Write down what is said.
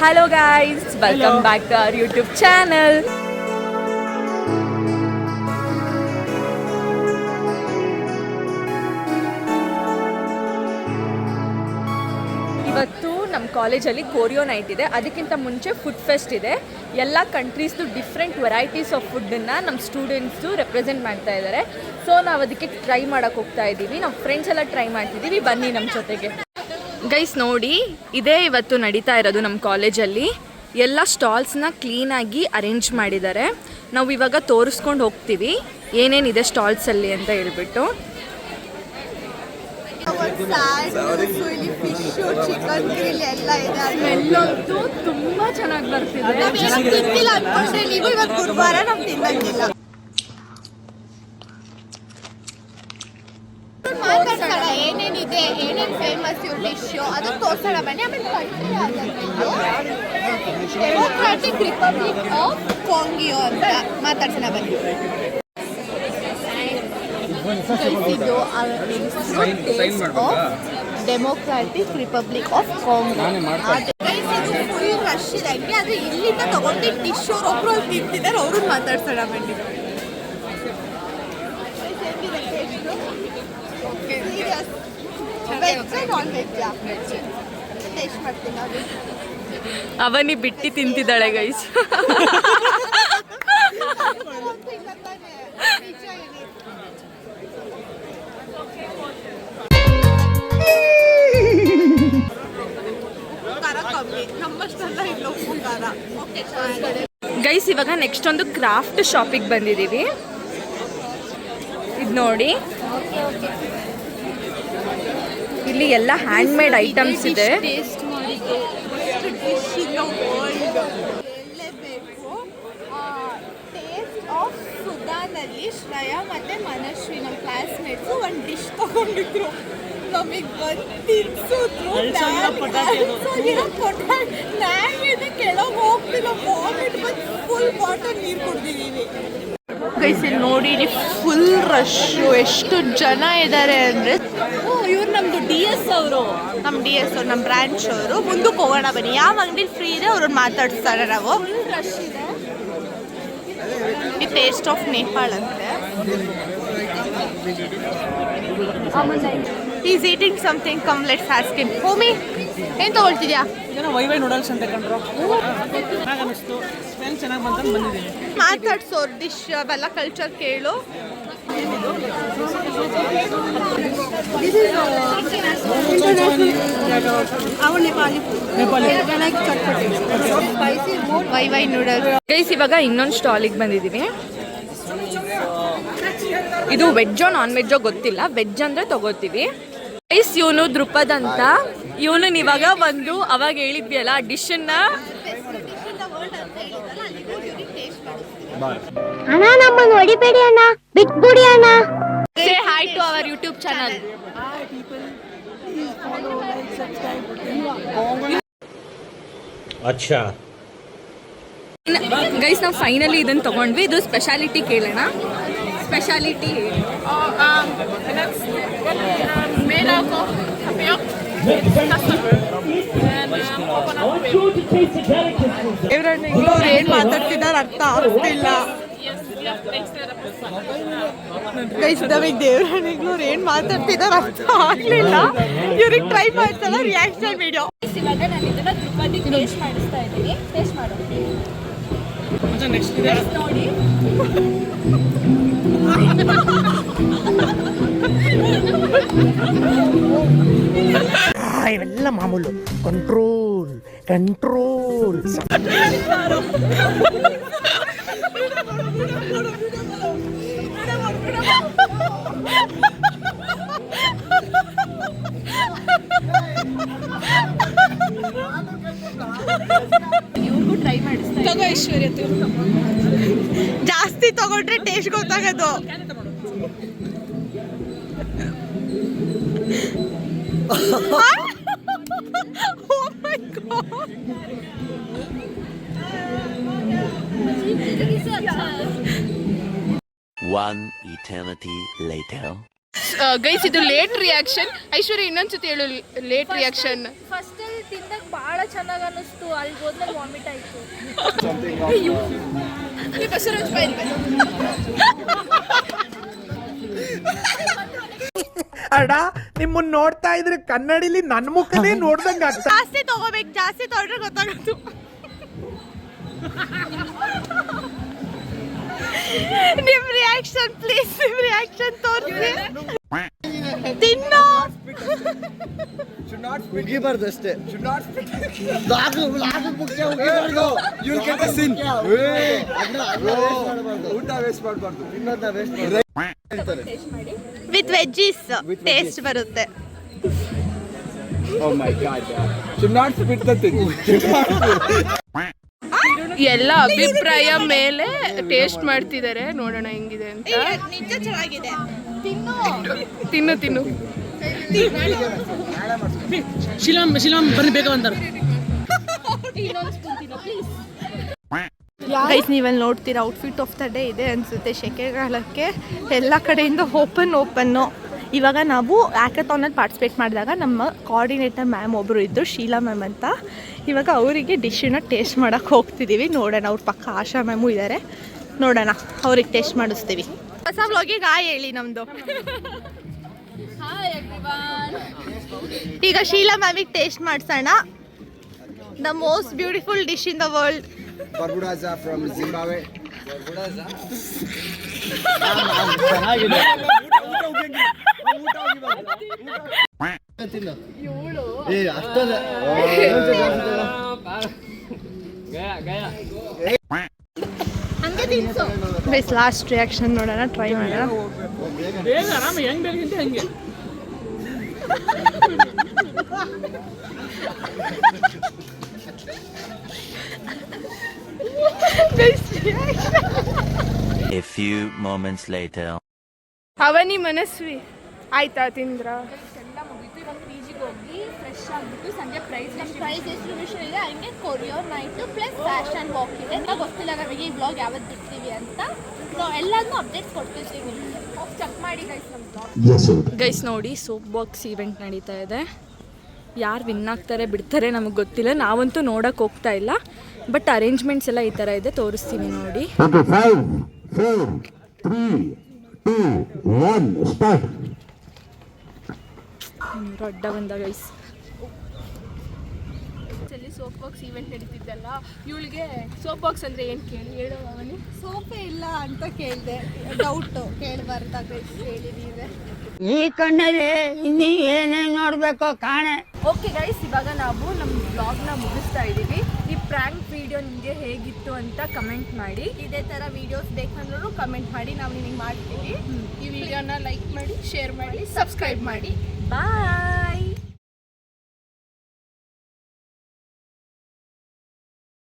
Hello guys, welcome back to our YouTube channel. ಇವತ್ತು ನಮ್ಮ ಕಾಲೇಜಲ್ಲಿ ಕೋರಿಯೋ ನೈಟ್ ಇದೆ. ಅದಕ್ಕಿಂತ ಮುಂಚೆ ಫುಡ್ ಫೆಸ್ಟ್ ಇದೆ. ಎಲ್ಲ ಕಂಟ್ರೀಸ್ದು ಡಿಫ್ರೆಂಟ್ ವೆರೈಟೀಸ್ ಆಫ್ ಫುಡ್ಡನ್ನು ನಮ್ಮ ಸ್ಟೂಡೆಂಟ್ಸು ರೆಪ್ರೆಸೆಂಟ್ ಮಾಡ್ತಾ ಇದ್ದಾರೆ. ಸೊ ನಾವು ಅದಕ್ಕೆ ಟ್ರೈ ಮಾಡೋಕ್ಕೆ ಹೋಗ್ತಾ ಇದ್ದೀವಿ. ನಮ್ಮ ಫ್ರೆಂಡ್ಸ್ ಎಲ್ಲ ಟ್ರೈ ಮಾಡ್ತಿದ್ದೀವಿ, ಬನ್ನಿ ನಮ್ಮ ಜೊತೆಗೆ. ಗೈಸ್ ನೋಡಿ, ಇದೇ ಇವತ್ತು ನಡೀತಾ ಇರೋದು ನಮ್ಮ ಕಾಲೇಜಲ್ಲಿ. ಎಲ್ಲ ಸ್ಟಾಲ್ಸ್ನ ಕ್ಲೀನಾಗಿ ಅರೇಂಜ್ ಮಾಡಿದ್ದಾರೆ. ನಾವು ಇವಾಗ ತೋರಿಸ್ಕೊಂಡು ಹೋಗ್ತೀವಿ ಏನೇನಿದೆ ಸ್ಟಾಲ್ಸಲ್ಲಿ ಅಂತ ಹೇಳ್ಬಿಟ್ಟು. ಎಲ್ಲಂತೂ ತುಂಬ ಚೆನ್ನಾಗಿ ಬರ್ತಿದೆ. ಏನೇನಿದೆ, ಏನೇನು ಫೇಮಸ್ ಡಿಶ್ ಅದು ತೋರ್ಸೋಣ ಬನ್ನಿ. ಆಮೇಲೆ ಡೆಮೋಕ್ರಾಟಿಕ್ ರಿಪಬ್ಲಿಕ್ ಆಫ್ ಕಾಂಗಿಯೋ ಅಂತ ಮಾತಾಡ್ಸೋಣ ಬನ್ನಿ. ಇದು democratic republic of Congo. Full rush ಇದೆ. ಅದು ಇಲ್ಲಿಂದ ತಗೊಂಡು ಡಿಶ್ ಅವ್ರು ಒಬ್ರು ಅಲ್ಲಿ ತಿಂತಿದ್ದಾರೆ, ಅವ್ರನ್ನ ಮಾತಾಡ್ಸೋಣ ಬನ್ನಿ. ಅವನಿ ಬಿಟ್ಟು ತಿಂತಿದ್ದಾಳೆ ಗೈಸ್. ಗೈಸ್ ಇವಾಗ ನೆಕ್ಸ್ಟ್ ಒಂದು ಕ್ರಾಫ್ಟ್ ಶಾಪಿಗೆ ಬಂದಿದ್ದೀವಿ. ಇದು ನೋಡಿ, ಇಲ್ಲಿ ಎಲ್ಲ ಹ್ಯಾಂಡ್ ಮೇಡ್ ಐಟಮ್ಸ್ ಇದೆ. ಸುಧಾನಲ್ಲಿ ಶ್ರೇಯಾ ಮತ್ತೆ ಮನಶ್ರೀ ನಮ್ಮ ಕ್ಲಾಸ್ಮೇಟ್ಸು ಒಂದು ಡಿಶ್ ತಗೊಂಡಿದ್ರು. ನಮಗೆ ತಿನ್ಸಿದ್ರು ಕೆಳಗೆ ಹೋಗ್ತಿಲ್ಲ, ವಾಮಿಟ್ ಬಂದು ಫುಲ್ ಬಾಟಲ್ ನೀರು ಕುಡ್ದಿದ್ದೀವಿ. ಗೈಸ್ ಇಲ್ಲಿ ನೋಡಿ, ಇಲ್ಲಿ ಫುಲ್ ರಶ್ಶು. ಎಷ್ಟು ಜನ ಇದ್ದಾರೆ ಅಂದರೆ, ಇವ್ರು ನಮ್ಮದು DS ಅವರು, ನಮ್ಮ DS ಅವರು, ನಮ್ಮ ಬ್ರಾಂಚ್ ಅವರು. ಮುಂದಕ್ಕೆ ಹೋಗೋಣ ಬನ್ನಿ. ಯಾವ ಅಂಗಡಿ ಫ್ರೀ ಇದೆ ಅವ್ರನ್ನ ಮಾತಾಡ್ತಾರೆ ನಾವು. ಫುಲ್ ರಶ್ ಇದೆ. ಈ ಟೇಸ್ಟ್ ಆಫ್ ನೇಪಾಳ ಅಂತೆ. Is eating something. Come let's ask him. Homi ಏನು ತಗೊಳ್ತಿದ್ಯಾ? ವೈವೈ ನೂಡಲ್ಸ್ ಅಂತ ಕಂಡ್ರು ಅನಿಸ್ತು. ಸ್ಮೆಲ್ ಚೆನ್ನಾಗಿ ಬಂತ ಬಂದಿದ್ದೀನಿ. ಮಾತಾಡ್ಸೋರು ಡಿಶ್ ಅವೆಲ್ಲ ಕಲ್ಚರ್ ಕೇಳು. ವೈವೈ ನೂಡಲ್ಸ್. ಗೈಸ್ ಇವಾಗ ಇನ್ನೊಂದು ಸ್ಟಾಲಿಗೆ ಬಂದಿದ್ದೀವಿ. ಇದು ವೆಜ್ಜೋ ನಾನ್ ವೆಜ್ಜೋ ಗೊತ್ತಿಲ್ಲ. ವೆಜ್ ಅಂದರೆ ತಗೋತೀವಿ. ಗೈಸ್ ಇವನು ಧ್ರುಪದ್ ಅಂತ. ಇವನು ಇವಾಗ ಬಂದು ಅವಾಗ ಹೇಳಿದ್ವಿಯಲ್ಲ ಡಿಶನ್ನ. ಅಣ್ಣ ನಮ್ಮನ್ನು ಹೊಡಿಬೇಡಿ ಅಣ್ಣ, ಬಿಟ್ಬಿಡಿ ಅಣ್ಣ. Say hi to our YouTube channel. ಅಚ್ಚಾ ಗೈಸ್ ನಾವು ಫೈನಲಿ ಇದನ್ನು ತಗೊಂಡ್ವಿ. ಇದು ಸ್ಪೆಷಾಲಿಟಿ ಕೇಳೋಣ. ಸ್ಪೆಷಾಲಿಟಿ ಇವ್ರು ಏನ್ ಮಾತಾಡ್ತಿದ್ದಾರೆ ಅರ್ಥ ಆಗ್ತಿಲ್ಲ. ದೇವರಾಣಿಗ್ಲವ್ರು ಏನ್ ಮಾತಾಡ್ತಿದ್ದಾರೆ ಅರ್ಥ ಆಗ್ಲಿಲ್ಲ. ಇವ್ರಿಗೆ ಟ್ರೈ ಮಾಡ್ತಾರ ರಿಯಾಕ್ಷನ್ ವಿಡಿಯೋ. ಇವಾಗ ನಾನು ಇದನ್ನ ಧ್ರುಪದಿಗೆ ಟೇಸ್ಟ್ ಮಾಡಿಸ್ತಾ ಇದ್ದೀನಿ. ಟೇಸ್ಟ್ ಮಾಡು ನೋಡಿ. ಇವೆಲ್ಲ ಮಾಮೂಲು. Control control. ಇವ್ರಿಗೂ ಟ್ರೈ ಮಾಡಿಸ್ತಾ ತಗೋ ಐಶ್ವರ್ಯ. ಜಾಸ್ತಿ ತಗೊಂಡ್ರೆ ಟೇಸ್ಟ್ ಗೊತ್ತಾಗೋದು. Oh my God. One eternity later. Guys ಇದು ಲೇಟ್ ರಿಯಾಕ್ಷನ್. ಐಶ್ವರ್ಯ ಇನ್ನೊಂದ್ಸತಿ ಹೇಳು ಲೇಟ್ ರಿಯಾಕ್ಷನ್. ಫಸ್ಟ್ ತಿಂದಾಗ ಭಾಳ ಚೆನ್ನಾಗಿ ಅನ್ನಿಸ್ತು, ಅಲ್ಲಿ ಹೋದ್ಮೇಲೆ ವಾಮಿಟ್ ಆಯಿತು. ಅಡ ನಿಮ್ಮನ್ನ ನೋಡ್ತಾ ಇದ್ರೆ ಕನ್ನಡಿಲಿ ನನ್ನ ಮುಖನೇ ನೋಡ್ದಂಗ ಆಗ್ತಾ. ಜಾಸ್ತಿ ತಗೋಬೇಕು, ಜಾಸ್ತಿ ತಗೊಂಡ್ರೆ ಗೊತ್ತಾಗೋದು. ನಿಮ್ ರಿಯಾಕ್ಷನ್ ಪ್ಲೀಸ್, ನಿಮ್ ರಿಯಾಕ್ಷನ್ ತೋರಿಸಿ. ತಿನ್ನೋ ಉಗಿಬಾರ್ದು ಅಷ್ಟೇ. ಊಟ ವೇಸ್ಟ್ ಮಾಡಬಾರ್ದು, ತಿನ್ನೋದನ್ನ ವೇಸ್ಟ್ ಮಾಡ್ತಾರೆ. ವಿತ್ ವೆಜ್ಜೀಸ್ ಟೇಸ್ಟ್ ಬರುತ್ತೆ. ಎಲ್ಲ ಅಭಿಪ್ರಾಯ ಮೇಲೆ ಟೇಸ್ಟ್ ಮಾಡ್ತಿದ್ದಾರೆ, ನೋಡೋಣ ಹೆಂಗಿದೆ ಅಂತ. ನಿಜ ಚೆನ್ನಾಗಿದೆ. ತಿನ್ನು ತಿನ್ನು. ಶಿಲಾಮ್ ಬರ್ರಿ ಬೇಗ ಅಂತಾರೆ. ಗೈಸ್ ನೀವಲ್ಲಿ ನೋಡ್ತೀರಾ ಔಟ್ಫಿಟ್ ಆಫ್ ದ ಡೇ ಇದೆ ಅನಿಸುತ್ತೆ. ಸೆಕೆಗಾಲಕ್ಕೆ ಎಲ್ಲ ಕಡೆಯಿಂದ ಓಪನ್ನು. ಇವಾಗ ನಾವು ಹ್ಯಾಕಥಾನಲ್ಲಿ ಪಾರ್ಟಿಸಿಪೇಟ್ ಮಾಡಿದಾಗ ನಮ್ಮ ಕೋಆರ್ಡಿನೇಟರ್ ಮ್ಯಾಮ್ ಒಬ್ಬರು ಇದ್ದರು, ಶೀಲಾ ಮ್ಯಾಮ್ ಅಂತ. ಇವಾಗ ಅವರಿಗೆ ಡಿಶನ್ನ ಟೇಸ್ಟ್ ಮಾಡೋಕ್ಕೆ ಹೋಗ್ತಿದ್ದೀವಿ. ನೋಡೋಣ, ಅವ್ರ ಪಕ್ಕ ಆಶಾ ಮ್ಯಾಮು ಇದ್ದಾರೆ, ನೋಡೋಣ ಅವ್ರಿಗೆ ಟೇಸ್ಟ್ ಮಾಡಿಸ್ತೀವಿ. ಹೊಸ ವ್ಲಾಗಿಗೆ ಹೇಳಿ ನಮ್ಮದು. ಈಗ ಶೀಲಾ ಮ್ಯಾಮಿಗೆ ಟೇಸ್ಟ್ ಮಾಡಿಸೋಣ. The most beautiful dish in the world. ಬರ್ಬುಡಾಜಾ ಫ್ರಮ್ ಜಿಂಬಾಬ್ವೆ. ಲಾಸ್ಟ್ ರಿಯಾಕ್ಷನ್ ನೋಡೋಣ, ಟ್ರೈ ಮಾಡೋಣ. ಬೇಗ ಆರಾಮ ಹೆಂಗ್ ಬೇಕಂತ ಹಂಗೆ. A few moments later. ಅವನಿ ಮನಸ್ವಿ ಆಯ್ತಾ ತಿಂದ್ರ? ಎಲ್ಲ ಮುಗೀತು. ಇವಾಗ PGಗೆ ಹೋಗಿ ಫ್ರೆಶ್ ಆಗಿಬಿಟ್ಟು ಸಂಜೆ ಪ್ರೈಸ್ ಡಿಸ್ಟ್ರಿಬ್ಯೂಷನ್ ಇದೆ, ಹಂಗೆ courier night plus fashion walk ಇದೆ. ಗೊತ್ತಿಲ್ಲ ನಮಗೆ ಈ ಬ್ಲಾಗ್ ಯಾವತ್ತು ಬಿಡ್ತೀವಿ ಅಂತ. ನಾವು ಎಲ್ಲದನ್ನೂ ಅಪ್ಡೇಟ್ಸ್ ಕೊಡ್ತಿರ್ತೀವಿ, ಚೆಕ್ ಮಾಡಿ ಗೈಸ್ ನಮ್ಮ ಬ್ಲಾಗ್. ಗೈಸ್ ನೋಡಿ, ಸೋಪ್ ಬಾಕ್ಸ್ ಈವೆಂಟ್ ನಡೀತಾ ಇದೆ. ಯಾರು ವಿನ್ ಆಗ್ತಾರೆ ಬಿಡ್ತಾರೆ ನಮಗೆ ಗೊತ್ತಿಲ್ಲ, ನಾವಂತೂ ನೋಡೋಕೆ ಹೋಗ್ತಾ ಇಲ್ಲ. ಬಟ್ ಅರೇಂಜ್ಮೆಂಟ್ಸ್ ಎಲ್ಲ ಈ ಥರ ಇದೆ, ತೋರಿಸ್ತೀನಿ ನೋಡಿ. 5, 4, 3, 2, 1, start. ಅಡ್ಡ ಬಂದ ಗೈಸ್. ಸೋಪ್ ಬಾಕ್ಸ್ ಈವೆಂಟ್ ನಡೀತಿದ್ದಲ್ಲ, ಇವಳಿಗೆ ಸೋಪ್ ಬಾಕ್ಸ್ ಅಂದರೆ ಏನು ಕೇಳಿ ಹೇಳೋ ಅವನಿ. ಸೋಪೇ ಇಲ್ಲ ಅಂತ ಕೇಳಿದೆ, ಡೌಟು ಕೇಳಬಾರ್ದಾಗ ಹೇಳಿ ನೀವೇ. ಈ ಕಣ್ಣಲ್ಲಿ ಇನ್ನೀ ಏನೇನು ನೋಡ್ಬೇಕೋ ಕಾಣೆ. ಓಕೆ ಗೈಸ್, ಇವಾಗ ನಾವು ನಮ್ಮ ಬ್ಲಾಗ್ನ ಮುಗಿಸ್ತಾ ಇದ್ದೀವಿ. ಈ ಪ್ರ್ಯಾಂಕ್ ವಿಡಿಯೋ ನಿಮಗೆ ಹೇಗಿತ್ತು ಅಂತ ಕಮೆಂಟ್ ಮಾಡಿ. ಇದೇ ಥರ ವೀಡಿಯೋಸ್ ಬೇಕಂದ್ರೂ ಕಮೆಂಟ್ ಮಾಡಿ, ನಾವು ನಿಮಗೆ ಮಾಡ್ತೀವಿ. ಈ ವಿಡಿಯೋನ ಲೈಕ್ ಮಾಡಿ, ಶೇರ್ ಮಾಡಿ, ಸಬ್ಸ್ಕ್ರೈಬ್ ಮಾಡಿ. ಬಾಯ್.